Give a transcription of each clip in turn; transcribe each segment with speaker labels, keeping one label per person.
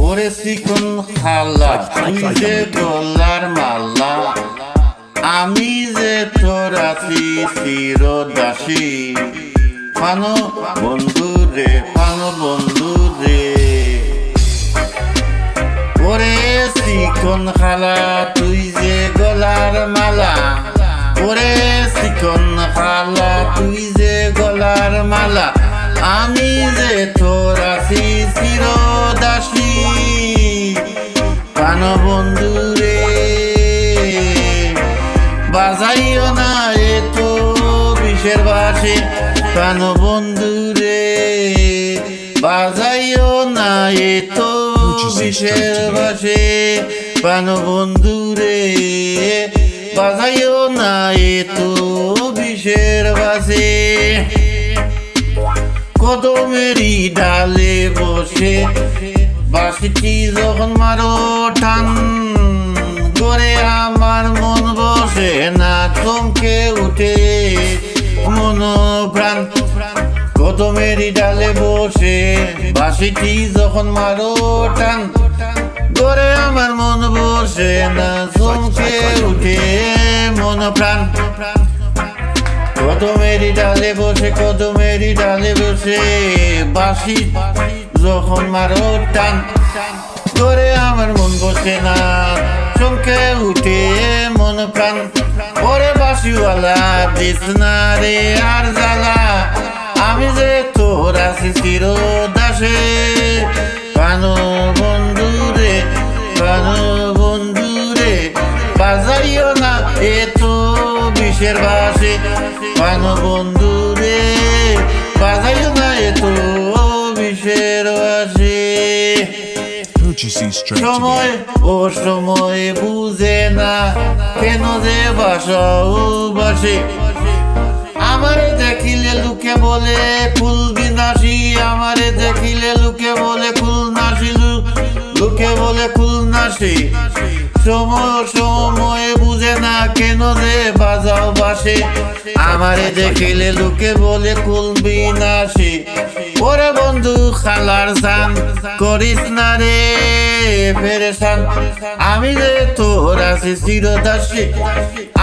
Speaker 1: ওরে চিকন খালা তুই যে গলার মালা, আমি যে তোর আছি চিরদাসী। পানো বন্ধু রে, পানো বন্ধু রে, ওরে চিকন খালা তুই যে গলার মালা, ওরে চিকন খালা তুই যে গলার মালা, আমি যে তোর আছি চিরদাসী। পানো বন্ধু রে, বাজাইও না এতো বিষের বাঁশি। পানো বন্ধু রে, বাজাইও না এতো বিষের বাঁশি। পানো বন্ধু রে, বাজাইও না এতো বিষের বাঁশি। কদমেরই ডালে বসে বাঁশিটি যখন মারো টান, করে আমার মন বসে না, চমকে উঠে মন প্রাণ। কদমেরই ডালে বসে বাঁশিটি যখন মারো টান, করে আমার মন বসে না, চমকে উঠে মন প্রাণ। কদমেরই ডালে বসে, কদমেরই ডালে বসে বাঁশি যখন মারো টান, করে আমার মন বসে না, চমকে উঠে মন প্রাণ। ওরে বাঁশিওয়ালা দিস না রে আর জ্বালা, আমি যে তোর আছি চিরদাসে। পানো বন্ধু রে, পানো বন্ধু রে, বাজাইও না এতো বিষের বাঁশি। পানো বন্ধু রে, বাজাইও না এতো বিষের বাঁশি। সময় ও সময় বুঝে না, কেন যে বাসাও বাসে। আমারে দেখিলে লোকে বলে কুল বিনাশী, আমারে দেখিলে লোকে বলে কুল নাশী, লোকে বলে কুল নাশী। সময় সময় বুঝে না, কেন যে বাজাও বাসে। আমারে দেখিলে লোকে বলে কুল বিনাশী। ওরে বন্ধু খালার সান করিস না রে পেরেশান, আমি যে তোর আছি চিরদাসী,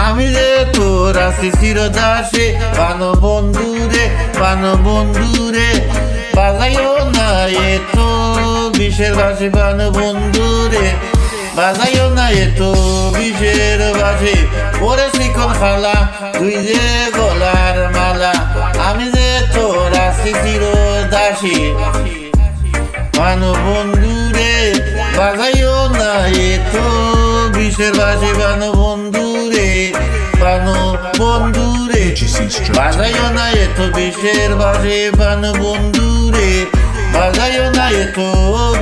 Speaker 1: আমি যে তোর আছি চিরদাসী। পানো বন্ধু রে, পানো বন্ধু রে, বাজাইও না এতো বিষের বাঁশি। পানো বন্ধু রে, বাজাইও না এতো বিষের বাঁশি। ওরে চিকন খালা তুই যে গলার মালা, আমি যে তোর আছি চিরদাসী। পানো বন্ধু রে, বাজাইও না এতো বিষের বাঁশি। পানো বন্ধু রে, পানো বন্ধু রে, বাজাইও না এতো বিষের বাঁশি। পানো বন্ধু রে, বাজাইও না এতো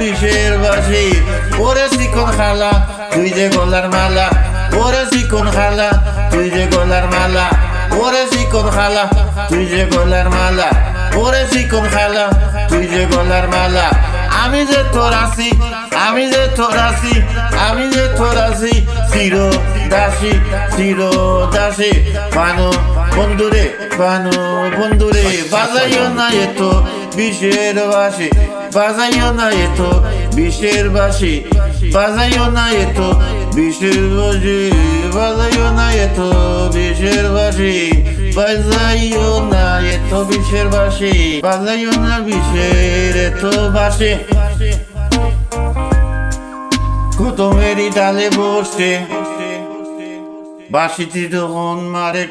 Speaker 1: বিষের বাঁশি। ওরে চিকন খালা তুই যে গলার মালা, ওরে চিকন খালা তুই যে গলার মালা, ওরে চিকন খালা তুই যে গলার মালা, ওরে চিকন খালা তুই যে গলার মালা। আমি যে তোর আছি, আমি যে তোর আছি, আমি যে তোর আছি চিরদাসী, চিরদাসী। পানো বন্ধু রে, পানো বন্ধু রে, বাজাইও না এতো বিষের বাঁশি। বাজাইও না এতো বিষের বাঁশি, বাজাইও না এতো বিষের বাঁশি, বাজাইও না এতো বিষের বাঁশি। বাজাইও না এতো বিষের বাঁশি, বাজাইও না বিষের এতো বাঁশি। কদমেরই ডালে বসে বাঁশিটি যখন মারে